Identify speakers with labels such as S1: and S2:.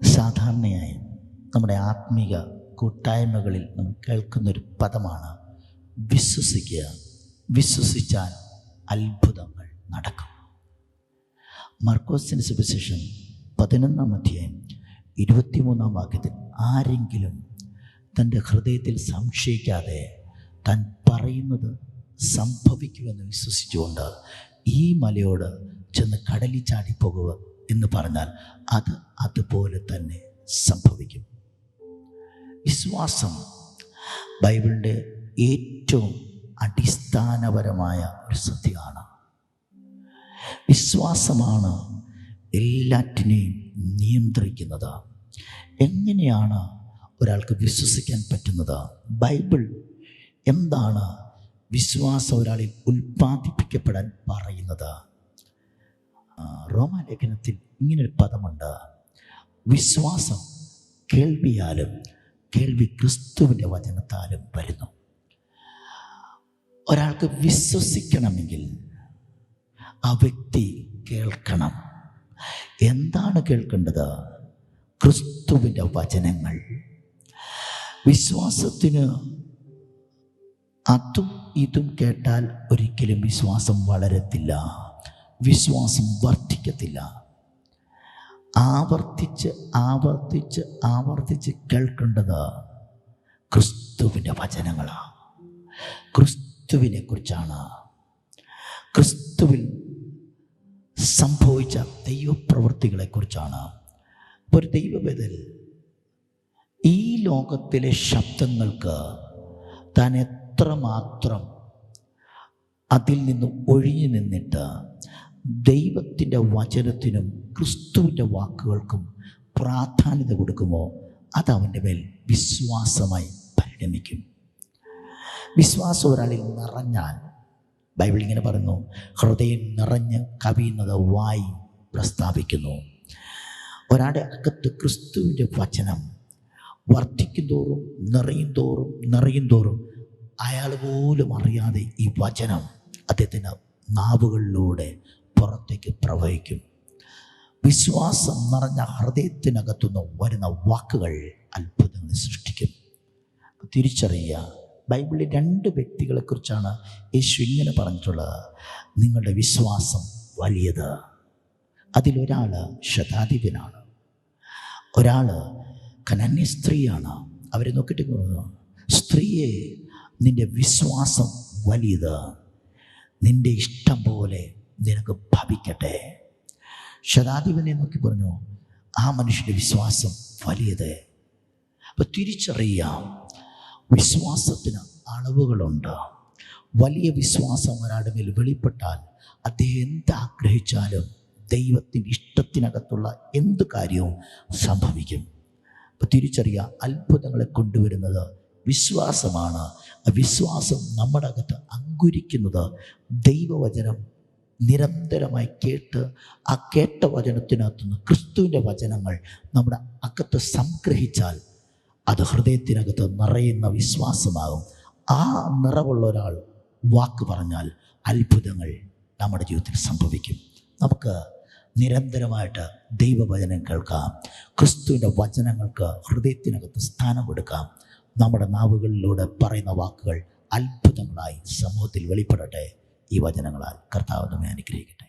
S1: സാധാരണയായി നമ്മുടെ ആത്മീക കൂട്ടായ്മകളിൽ നമ്മൾ കേൾക്കുന്നൊരു പദമാണ് വിശ്വസിക്കുക. വിശ്വസിച്ചാൽ അത്ഭുതങ്ങൾ നടക്കും. മർക്കോസിന്റെ സുവിശേഷം 11-ാം അധ്യായം 23-ാം വാക്യത്തിൽ ആരെങ്കിലും തൻ്റെ ഹൃദയത്തിൽ സംശയിക്കാതെ താൻ പറയുന്നത് സംഭവിക്കുമെന്ന് വിശ്വസിച്ചുകൊണ്ട് ഈ മലയോട് ചെന്ന് കടലിൽ ചാടിപ്പോകുക എന്ന് പറഞ്ഞാൽ അത് അതുപോലെ തന്നെ സംഭവിക്കും. വിശ്വാസം ബൈബിളിൻ്റെ ഏറ്റവും അടിസ്ഥാനപരമായ ഒരു സത്യമാണ്. വിശ്വാസമാണ് എല്ലാറ്റിനെയും നിയന്ത്രിക്കുന്നത്. എങ്ങനെയാണ് ഒരാൾക്ക് വിശ്വസിക്കാൻ പറ്റുന്നത്? ബൈബിൾ എന്താണ് വിശ്വാസം ഒരാളിൽ ഉൽപ്പാദിപ്പിക്കപ്പെടാൻ പറയുന്നത്? റോമാലേഖനത്തിൽ ഇങ്ങനൊരു പദമുണ്ട്: വിശ്വാസം കേൾവിയാലും കേൾവി ക്രിസ്തുവിൻ്റെ വചനത്താലും വരുന്നു. ഒരാൾക്ക് വിശ്വസിക്കണമെങ്കിൽ ആ വ്യക്തി കേൾക്കണം. എന്താണ് കേൾക്കേണ്ടത്? ക്രിസ്തുവിൻ്റെ വചനങ്ങൾ. വിശ്വാസത്തിന് അതും ഇതും കേട്ടാൽ ഒരിക്കലും വിശ്വാസം വളരത്തില്ല, വിശ്വാസം വർദ്ധിക്കത്തില്ല. ആവർത്തിച്ച് ആവർത്തിച്ച് ആവർത്തിച്ച് കേൾക്കേണ്ടത് ക്രിസ്തുവിൻ്റെ വചനങ്ങളാണ്. ക്രിസ്തുവിനെ കുറിച്ചാണ്, ക്രിസ്തുവിൽ സംഭവിച്ച ദൈവപ്രവൃത്തികളെക്കുറിച്ചാണ്. ഒരു ദൈവവേദൽ ഈ ലോകത്തിലെ ശബ്ദങ്ങൾക്ക് താൻ എത്രമാത്രം അതിൽ നിന്ന് ഒഴിഞ്ഞു നിന്നിട്ട് ദൈവത്തിൻ്റെ വചനത്തിനും ക്രിസ്തുവിൻ്റെ വാക്കുകൾക്കും പ്രാധാന്യത കൊടുക്കുമോ, അത് അവൻ്റെ മേൽ വിശ്വാസമായി പരിണമിക്കും. വിശ്വാസം ഒരാളിൽ നിറഞ്ഞാൽ, ബൈബിൾ ഇങ്ങനെ പറയുന്നു, ഹൃദയം നിറഞ്ഞ് കവിയുന്നത് വായി പ്രസ്താവിക്കുന്നു. ഒരാളുടെ അകത്ത് ക്രിസ്തുവിൻ്റെ വചനം വർദ്ധിക്കും തോറും നിറയും തോറും അയാൾ പോലും അറിയാതെ ഈ വചനം അദ്ദേഹത്തിൻ്റെ നാവുകളിലൂടെ പുറത്തേക്ക് പ്രവഹിക്കും. വിശ്വാസം നിറഞ്ഞ ഹൃദയത്തിനകത്തുനിന്ന് വരുന്ന വാക്കുകൾ അത്ഭുതങ്ങൾ സൃഷ്ടിക്കും. തിരിച്ചറിയുക, ബൈബിളിൽ 2 വ്യക്തികളെക്കുറിച്ചാണ് യേശു ഇങ്ങനെ പറഞ്ഞിട്ടുള്ളത്: നിങ്ങളുടെ വിശ്വാസം വലിയത്. അതിലൊരാൾ ശതാധിപനാണ്, ഒരാൾ കനാന്യ സ്ത്രീയാണ്. അവരെ നോക്കിയിട്ട് പറഞ്ഞു, സ്ത്രീയെ, നിൻ്റെ വിശ്വാസം വലിയത്, നിൻ്റെ ഇഷ്ടം പോലെ നിനക്ക് ഭവിക്കട്ടെ. ശതാധിപനെ നോക്കി പറഞ്ഞു, ആ മനുഷ്യൻ്റെ വിശ്വാസം വലിയത്. അപ്പോൾ തിരിച്ചറിയാം, വിശ്വാസത്തിന് അളവുകളുണ്ട്. വലിയ വിശ്വാസം ഒരാളുടെ മേൽ വെളിപ്പെട്ടാൽ അദ്ദേഹം എന്താഗ്രഹിച്ചാലും ദൈവത്തിൻ്റെ ഇഷ്ടത്തിനകത്തുള്ള എന്ത് കാര്യവും സംഭവിക്കും. അപ്പോൾ തിരിച്ചറിയുക, അത്ഭുതങ്ങളെ കൊണ്ടുവരുന്നത് വിശ്വാസമാണ്. വിശ്വാസം നമ്മുടെ അകത്ത് അങ്കുരിക്കുന്നത് ദൈവവചനം നിരന്തരമായി കേട്ട് ആ കേട്ട വചനത്തിനകത്തുനിന്ന് ക്രിസ്തുവിൻ്റെ വചനങ്ങൾ നമ്മുടെ അകത്ത് സംഗ്രഹിച്ചാൽ അത് ഹൃദയത്തിനകത്ത് നിറയുന്ന വിശ്വാസമാകും. ആ നിറവുള്ള ഒരാൾ വാക്ക് പറഞ്ഞാൽ അത്ഭുതങ്ങൾ നമ്മുടെ ജീവിതത്തിൽ സംഭവിക്കും. നമുക്ക് നിരന്തരമായിട്ട് ദൈവവചനം കേൾക്കാം, ക്രിസ്തുവിൻ്റെ വചനങ്ങൾക്ക് ഹൃദയത്തിനകത്ത് സ്ഥാനം കൊടുക്കാം. നമ്മുടെ നാവുകളിലൂടെ പറയുന്ന വാക്കുകൾ അത്ഭുതങ്ങളായി സമൂഹത്തിൽ വെളിപ്പെടട്ടെ. ഈ വചനങ്ങളാൽ കർത്താവ് നമ്മെ അനുഗ്രഹിക്കട്ടെ.